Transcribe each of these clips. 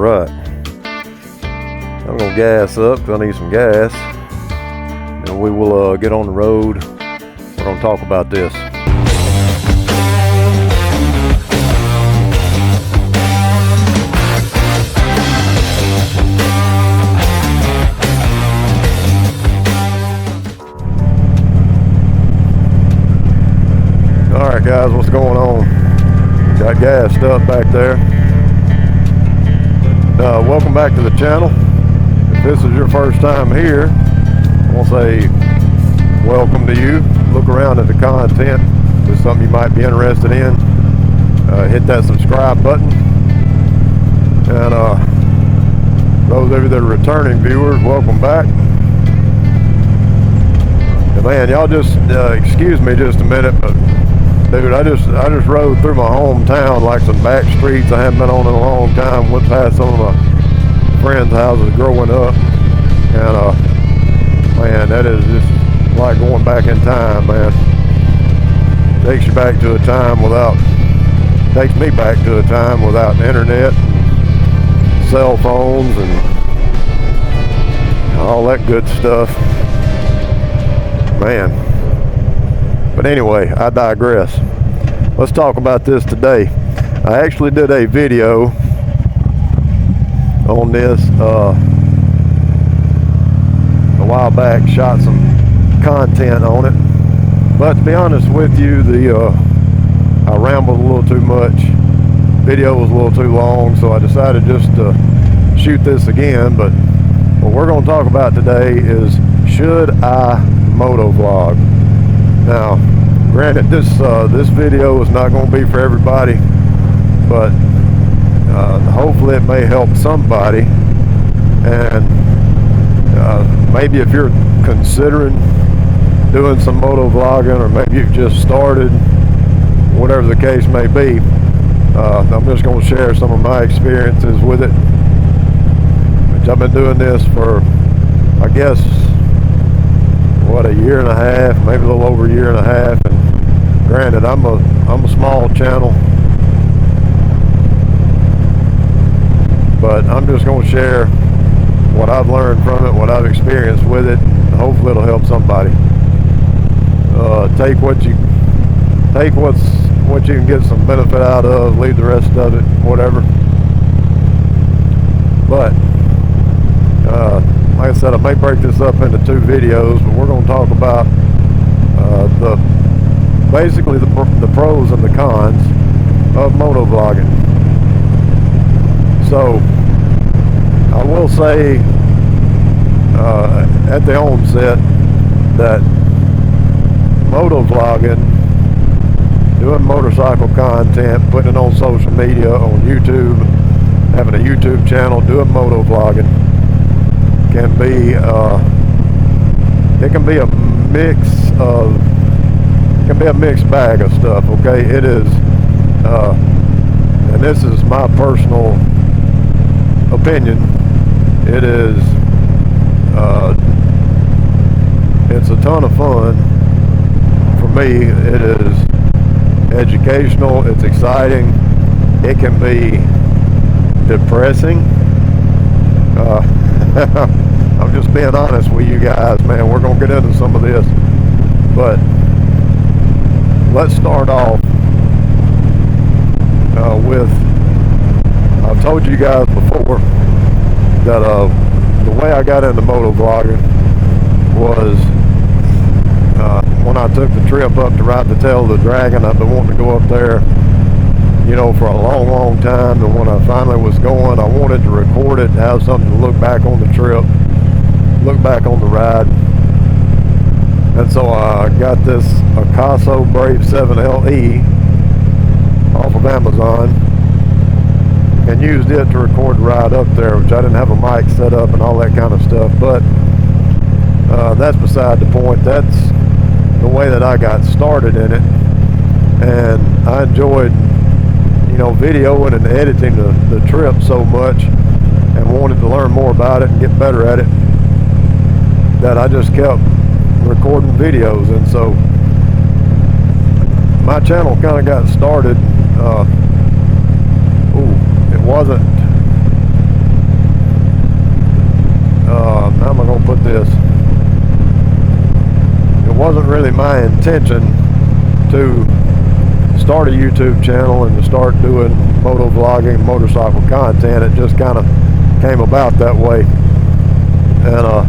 Alright, I'm going to gas up because I need some gas, and we will get on the road. We're going to talk about this. Alright guys, what's going on? Got gassed up back there. Welcome back to the channel. If this is your first time here, I want to say welcome to you. Look around at the content. If there's something you might be interested in, hit that subscribe button. And those of you that are returning viewers, welcome back. And man, y'all just excuse me just a minute, but dude, I just rode through my hometown, like some back streets I haven't been on in a long time. Went past some of my friends' houses growing up, and man, that is just like going back in time, man. Takes me back to a time without internet, and cell phones, and all that good stuff, man. But anyway, I digress. Let's talk about this today. I actually did a video on this a while back, shot some content on it. But to be honest with you, I rambled a little too much. Video was a little too long, so I decided just to shoot this again. But what we're going to talk about today is, should I motovlog? Now, granted, this video is not going to be for everybody, but hopefully it may help somebody. And maybe if you're considering doing some motovlogging, or maybe you've just started, whatever the case may be, I'm just going to share some of my experiences with it. Which I've been doing this for, I guess, a year and a half, maybe a little over a year and a half. And granted, I'm a small channel, but I'm just going to share what I've learned from it, what I've experienced with it, and hopefully it'll help somebody. Take what you can get some benefit out of, leave the rest of it, whatever. But like I said, I may break this up into two videos, but we're going to talk about basically the pros and the cons of motovlogging. So I will say at the onset that motovlogging, doing motorcycle content, putting it on social media, on YouTube, having a YouTube channel, doing motovlogging, can be it can be a mixed bag of stuff. Okay, it is, and this is my personal opinion. It is, it's a ton of fun for me. It is educational. It's exciting. It can be depressing. I'm just being honest with you guys, man. We're going to get into some of this, but let's start off with, I've told you guys before that the way I got into motovlogging was when I took the trip up to ride the Tail of the Dragon. I've been wanting to go up there, you know, for a long time, and when I finally was going, I wanted to record it, have something to look back on the trip, look back on the ride. And so I got this Hogz Brave 7 LE off of Amazon and used it to record the ride up there, which I didn't have a mic set up and all that kind of stuff, but that's beside the point. That's the way that I got started in it, and I enjoyed, you know, videoing and editing the trip so much, and wanted to learn more about it and get better at it, that I just kept recording videos. And so my channel kind of got started, it wasn't wasn't really my intention to start a YouTube channel and to start doing motovlogging, motorcycle content. It just kind of came about that way. And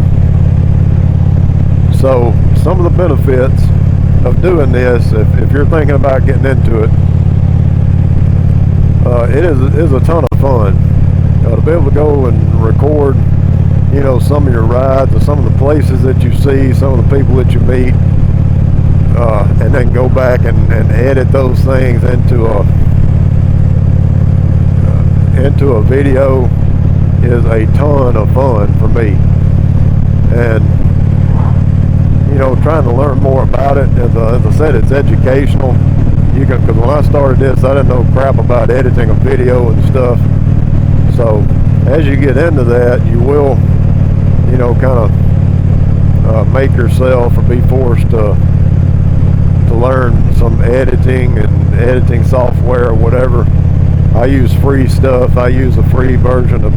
so some of the benefits of doing this, if you're thinking about getting into it, it is a ton of fun. To be able to go and record, you know, some of your rides or some of the places that you see, some of the people that you meet, and then go back and edit those things into a video is a ton of fun for me. And you know, trying to learn more about it, as I said, it's educational. You can, because when I started this, I didn't know crap about editing a video and stuff. So as you get into that, you will, you know, kind of make yourself or be forced to learn some editing and editing software or whatever. I use free stuff. I use a free version of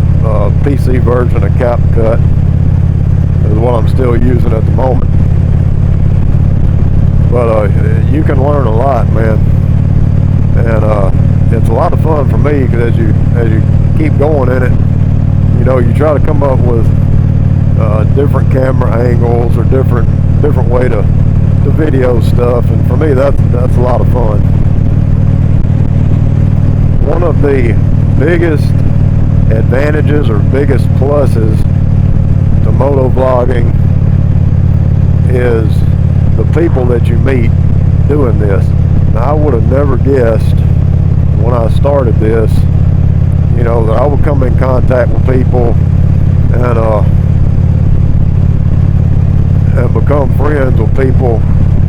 PC version of CapCut is what I'm still using at the moment. But you can learn a lot, man, and it's a lot of fun for me, because as you keep going in it, you know, you try to come up with different camera angles or different way to video stuff, and for me that's a lot of fun. One of the biggest advantages or biggest pluses to motovlogging is the people that you meet doing this. Now, I would have never guessed when I started this, you know, that I would come in contact with people and become friends with people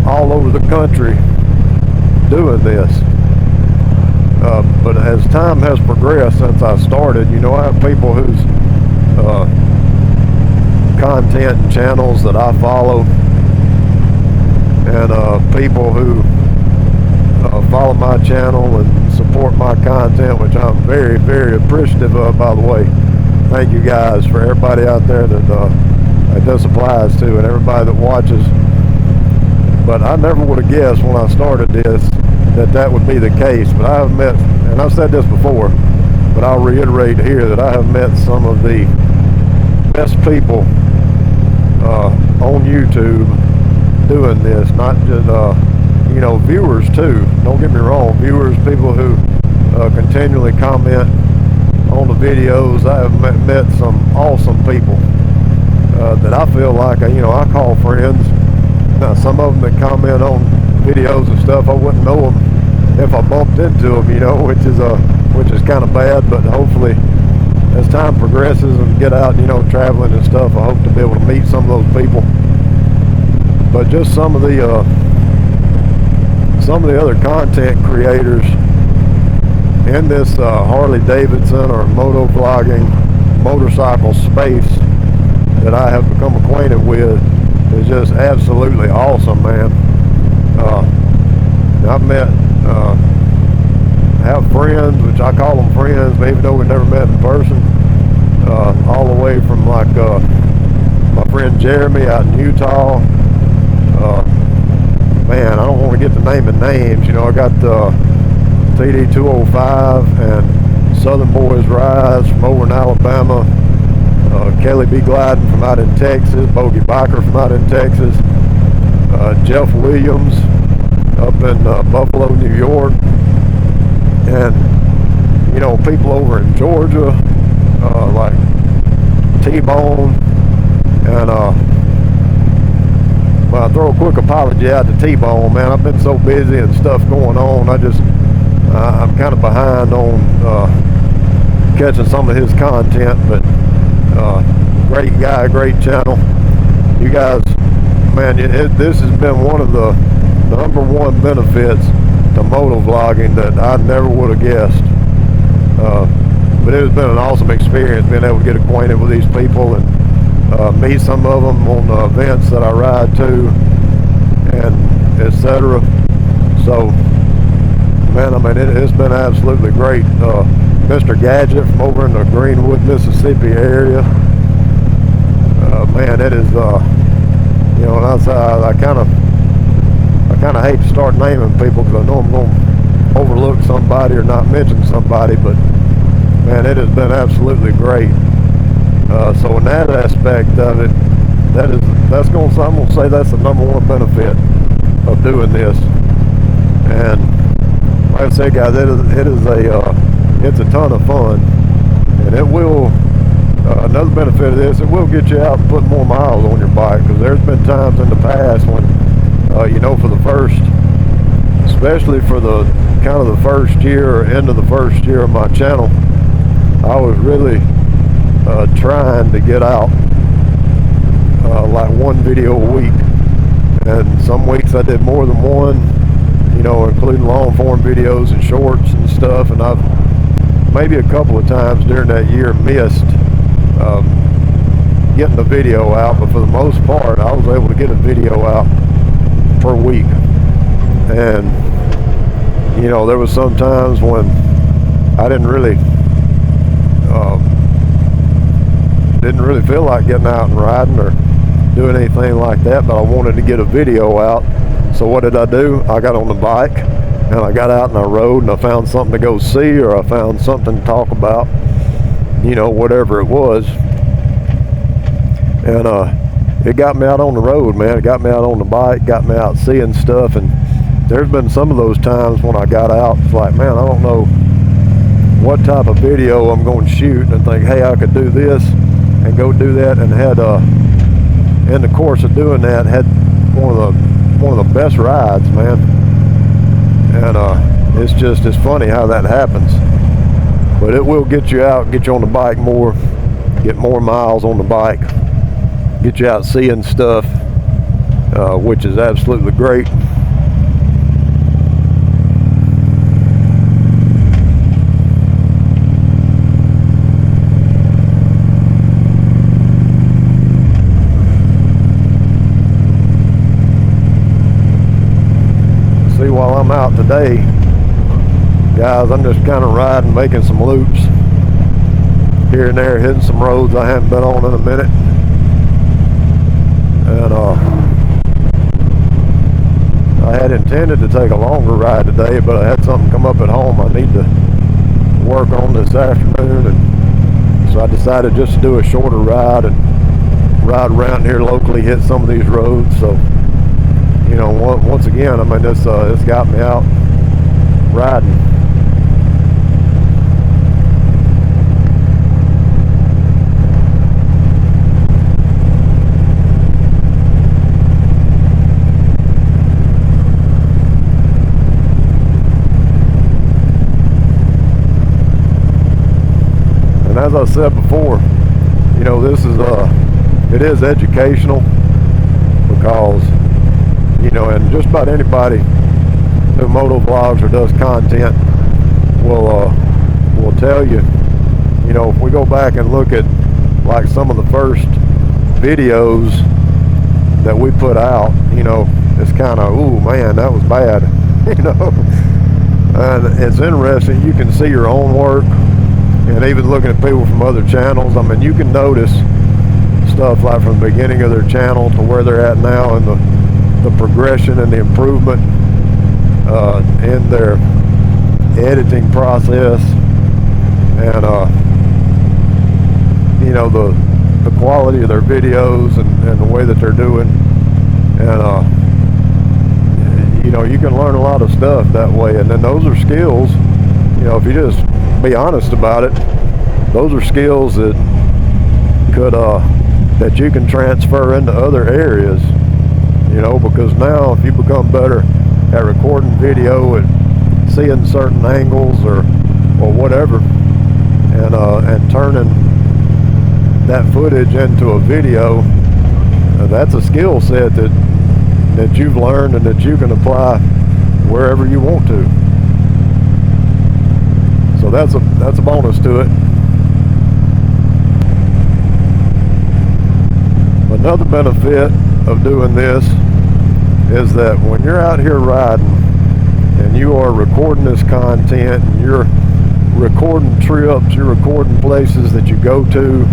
all over the country doing this. But as time has progressed since I started, you know, I have people whose content and channels that I follow, and people who follow my channel and support my content, which I'm very, very appreciative of, by the way. Thank you guys, for everybody out there that this applies to, and everybody that watches. But I never would have guessed when I started this that would be the case. But I have met, and I've said this before, but I'll reiterate here, that I have met some of the best people on YouTube doing this. Not just you know, viewers too, don't get me wrong, viewers, people who continually comment on the videos. I have met some awesome people that I feel like, you know, I call friends. Now, some of them that comment on videos and stuff, I wouldn't know them if I bumped into them, you know, which is kind of bad. But hopefully, as time progresses and get out, you know, traveling and stuff, I hope to be able to meet some of those people. But just some of the other content creators in this Harley Davidson or motovlogging motorcycle space that I have become acquainted with is just absolutely awesome, man. I've met, have friends, which I call them friends, even though we never met in person, all the way from like my friend Jeremy out in Utah. Man, I don't want to get to naming names. You know, I got TD 205 and Southern Boys Rise from over in Alabama. Kelly B. Glyden from out in Texas. Bogey Biker from out in Texas. Jeff Williams up in Buffalo, New York. And, you know, people over in Georgia, like T-Bone. And, well, I throw a quick apology out to T-Bone, man. I've been so busy and stuff going on. I'm kind of behind on catching some of his content, but great guy, great channel. You guys, man, this has been one of the number one benefits to motovlogging that I never would have guessed. But it has been an awesome experience being able to get acquainted with these people and meet some of them on events that I ride to, and etc. So, man, I mean, it's been absolutely great. Mr. Gadget from over in the Greenwood, Mississippi area. Man, it is, you know, and I kind of kind of hate to start naming people because I know I'm going to overlook somebody or not mention somebody, but man, it has been absolutely great. So in that aspect of it, I'm going to say that's the number one benefit of doing this. And like I said, guys, it's a ton of fun, and it will. Another benefit of this, it will get you out and put more miles on your bike, because there's been times in the past when, for the first, especially for the kind of the first year or end of the first year of my channel, I was really trying to get out like one video a week, and some weeks I did more than one, including long form videos and shorts and stuff, and I've maybe a couple of times during that year missed getting the video out, but for the most part I was able to get a video out per week. And there was some times when I didn't really feel like getting out and riding or doing anything like that, but I wanted to get a video out. So what did I do? I got on the bike and I got out and I rode, and I found something to go see, or I found something to talk about, whatever it was. And it got me out on the road, man. It got me out on the bike, got me out seeing stuff. And there's been some of those times when I got out, it's like, man, I don't know what type of video I'm going to shoot, and I think, hey, I could do this and go do that, and had in the course of doing that, had one of the best rides, man. And it's funny how that happens. But it will get you out, get you on the bike more, get more miles on the bike, get you out seeing stuff, which is absolutely great. See, while I'm out today, guys, I'm just kind of riding, making some loops here and there, hitting some roads I haven't been on in a minute. And I had intended to take a longer ride today, but I had something come up at home I need to work on this afternoon, and so I decided just to do a shorter ride and ride around here locally, hit some of these roads. So once again, I mean, this got me out riding. And as I said before, this is it is educational, because and just about anybody who moto vlogs or does content will tell you, if we go back and look at like some of the first videos that we put out, it's kind of, ooh man, that was bad. And it's interesting, you can see your own work, and even looking at people from other channels, I mean, you can notice stuff like from the beginning of their channel to where they're at now, and the progression and the improvement in their editing process, and the quality of their videos and the way that they're doing. And you can learn a lot of stuff that way. And then those are skills, if you just be honest about it, those are skills that could that you can transfer into other areas, because now if you become better at recording video and seeing certain angles or whatever, and turning that footage into a video, that's a skill set that you've learned and that you can apply wherever you want to. So that's a bonus to it. Another benefit of doing this is that when you're out here riding and you are recording this content, and you're recording trips, you're recording places that you go to,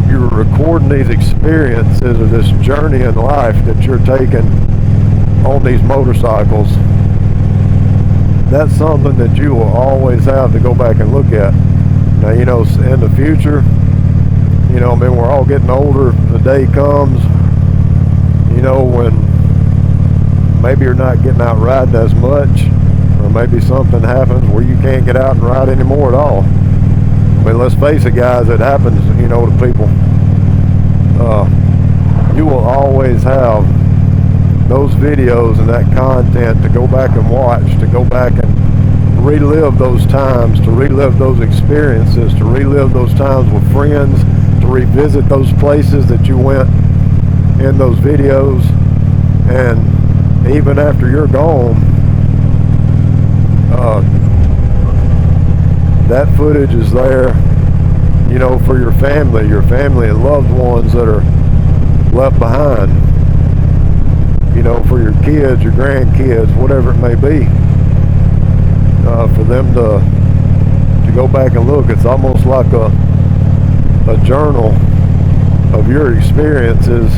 you're recording these experiences or this journey in life that you're taking on these motorcycles, that's something that you will always have to go back and look at. Now, you know, in the future, you know, I mean, we're all getting older. The day comes, you know, when maybe you're not getting out riding as much, or maybe something happens where you can't get out and ride anymore at all. I mean, let's face it, guys, it happens, you know, to people. You will always have those videos and that content to go back and watch, to go back and relive those times, to relive those experiences, to relive those times with friends, to revisit those places that you went in those videos. And even after you're gone, that footage is there, you know, for your family and loved ones that are left behind, you know, for your kids, your grandkids, whatever it may be, for them to go back and look. It's almost like a journal of your experiences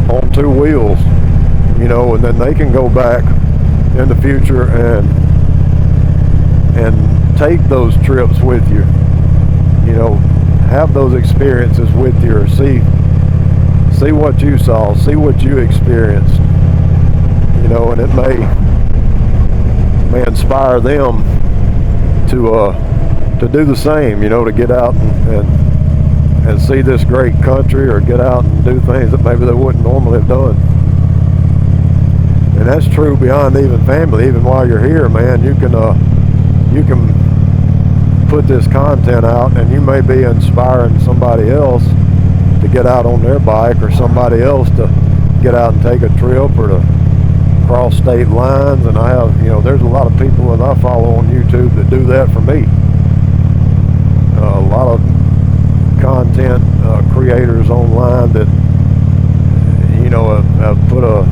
on two wheels, you know, and then they can go back in the future and take those trips with you, you know, have those experiences with you, or see what you saw, see what you experienced, you know, and it may inspire them to do the same, you know, to get out and see this great country, or get out and do things that maybe they wouldn't normally have done. And that's true beyond even family. Even while you're here, man, you can put this content out, and you may be inspiring somebody else to get out on their bike, or somebody else to get out and take a trip, or to cross state lines. And I have, you know, there's a lot of people that I follow on YouTube that do that for me. A lot of content creators online that, you know, have put a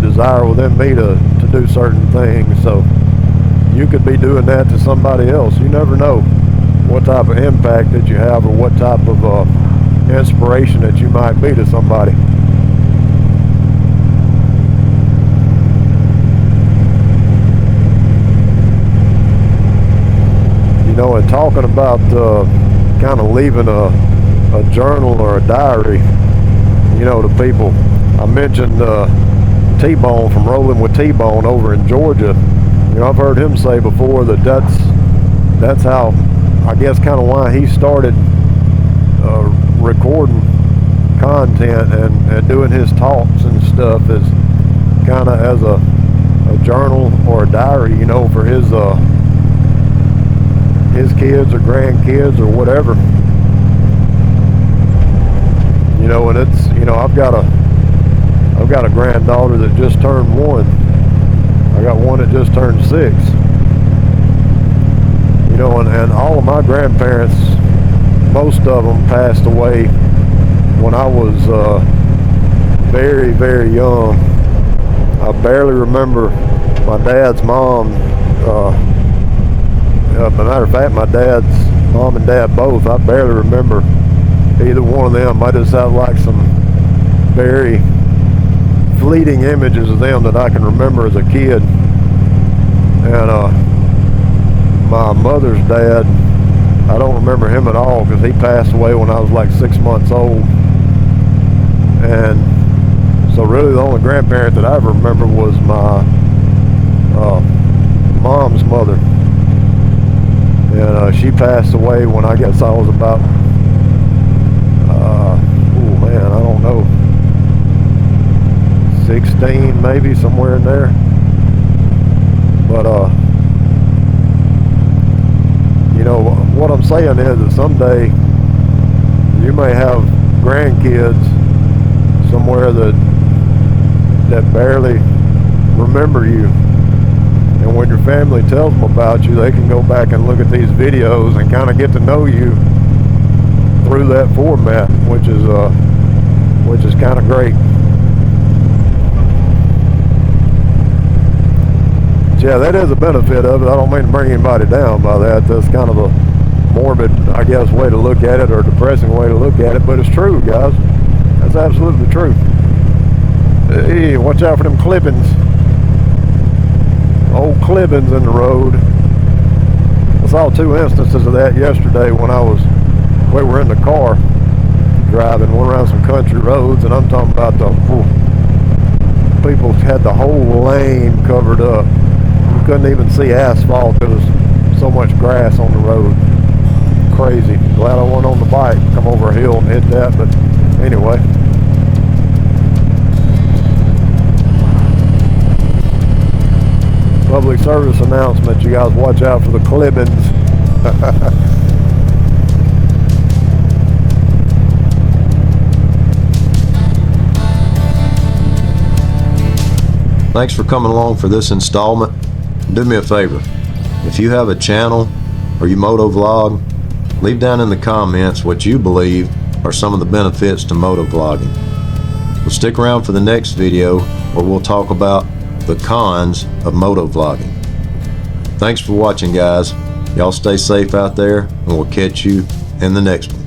desire within me to do certain things. So you could be doing that to somebody else. You never know what type of impact that you have, or what type of inspiration that you might be to somebody. You know, and talking about kind of leaving a journal or a diary, you know, to people. I mentioned T-Bone from Rolling with T-Bone over in Georgia. You know, I've heard him say before that that's how, I guess, kind of why he started recording content and doing his talks and stuff, is kind of as a journal or a diary, you know, for his kids or grandkids or whatever. You know, and it's, you know, I've got a granddaughter that just turned 1. I got one that just turned 6. You know, and all of my grandparents, most of them passed away when I was very, very young. I barely remember my dad's mom. As a matter of fact, my dad's mom and dad both, I barely remember either one of them. I just have like some very fleeting images of them that I can remember as a kid. And my mother's dad, I don't remember him at all, because he passed away when I was like 6 months old. And so really the only grandparent that I ever remember was my mom's mother. And she passed away when I guess I was about, oh man, I don't know, 16 maybe, somewhere in there. But you know, what I'm saying is that someday you may have grandkids somewhere that barely remember you. And when your family tells them about you, they can go back and look at these videos and kind of get to know you through that format, which is kind of great. Yeah, that is a benefit of it. I don't mean to bring anybody down by that. That's kind of a morbid, I guess, way to look at it, or a depressing way to look at it, but it's true, guys. That's absolutely true. Hey, watch out for them clippings. Old clippings in the road. I saw 2 instances of that yesterday when we were in the car driving, went around some country roads, and I'm talking about people had the whole lane covered up. You couldn't even see asphalt. There was so much grass on the road. Crazy. Glad I wasn't on the bike. Come over a hill and hit that, but anyway. Public service announcement, you guys watch out for the clippings. Thanks for coming along for this installment. Do me a favor, if you have a channel or you motovlog, leave down in the comments what you believe are some of the benefits to motovlogging. We'll stick around for the next video where we'll talk about the cons of motovlogging. Thanks for watching, guys. Y'all stay safe out there, and we'll catch you in the next one.